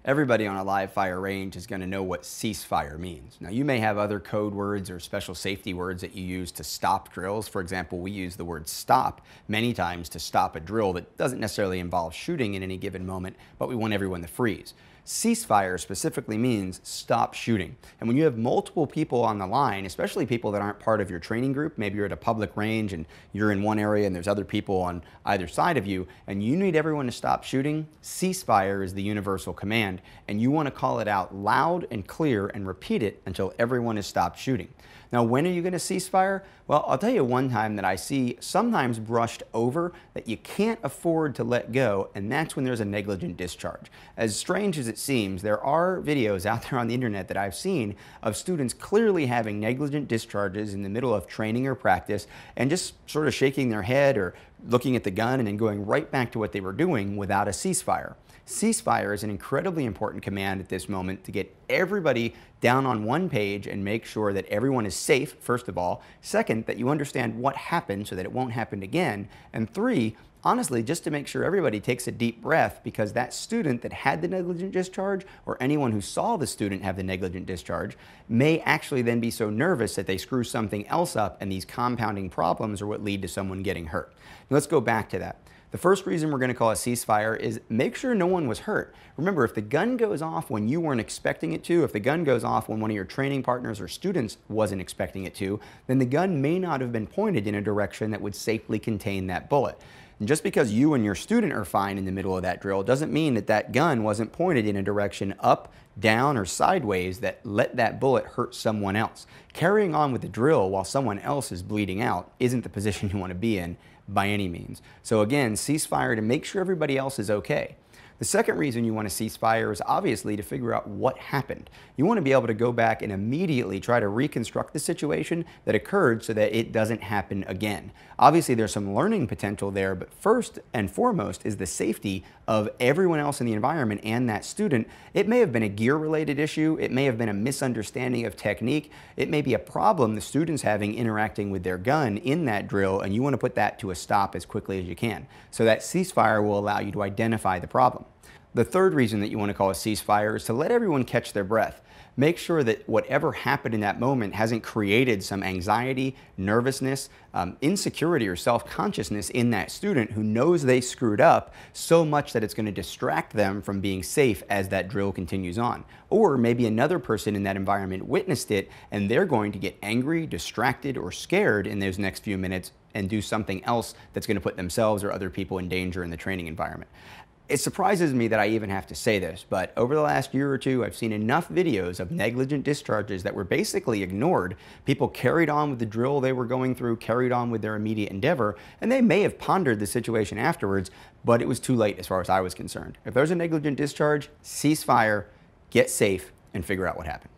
Everybody on a live fire range is going to know what ceasefire means. Now, you may have other code words or special safety words that you use to stop drills. For example, we use the word stop many times to stop a drill that doesn't necessarily involve shooting in any given moment, but we want everyone to freeze. Ceasefire specifically means stop shooting. And when you have multiple people on the line, especially people that aren't part of your training group, maybe you're at a public range and you're in one area and there's other people on either side of you, and you need everyone to stop shooting, ceasefire is the universal command, and you want to call it out loud and clear and repeat it until everyone has stopped shooting. Now, when are you going to cease fire? Well, I'll tell you one time that I see sometimes brushed over that you can't afford to let go, and that's when there's a negligent discharge. As strange as it seems, there are videos out there on the internet that I've seen of students clearly having negligent discharges in the middle of training or practice and just sort of shaking their head or looking at the gun and then going right back to what they were doing without a ceasefire. Ceasefire is an incredibly important command at this moment to get everybody down on one page and make sure that everyone is safe, first of all. Second, that you understand what happened so that it won't happen again. And three, honestly, just to make sure everybody takes a deep breath, because that student that had the negligent discharge or anyone who saw the student have the negligent discharge may actually then be so nervous that they screw something else up, and these compounding problems are what lead to someone getting hurt. Now, let's go back to that. The first reason we're going to call a ceasefire is make sure no one was hurt. Remember, if the gun goes off when you weren't expecting it to, if the gun goes off when one of your training partners or students wasn't expecting it to, then the gun may not have been pointed in a direction that would safely contain that bullet. And just because you and your student are fine in the middle of that drill doesn't mean that that gun wasn't pointed in a direction up, down, or sideways that let that bullet hurt someone else. Carrying on with the drill while someone else is bleeding out isn't the position you want to be in by any means. So again, ceasefire to make sure everybody else is okay. The second reason you want to cease fire is obviously to figure out what happened. You want to be able to go back and immediately try to reconstruct the situation that occurred so that it doesn't happen again. Obviously, there's some learning potential there, but first and foremost is the safety of everyone else in the environment and that student. It may have been a gear-related issue. It may have been a misunderstanding of technique. It may be a problem the student's having interacting with their gun in that drill, and you want to put that to a stop as quickly as you can. So that ceasefire will allow you to identify the problem. The third reason that you want to call a ceasefire is to let everyone catch their breath. Make sure that whatever happened in that moment hasn't created some anxiety, nervousness, insecurity, or self-consciousness in that student who knows they screwed up so much that it's going to distract them from being safe as that drill continues on. Or maybe another person in that environment witnessed it and they're going to get angry, distracted, or scared in those next few minutes and do something else that's going to put themselves or other people in danger in the training environment. It surprises me that I even have to say this, but over the last year or two, I've seen enough videos of negligent discharges that were basically ignored. People carried on with the drill they were going through, carried on with their immediate endeavor, and they may have pondered the situation afterwards, but it was too late as far as I was concerned. If there's a negligent discharge, cease fire, get safe, and figure out what happened.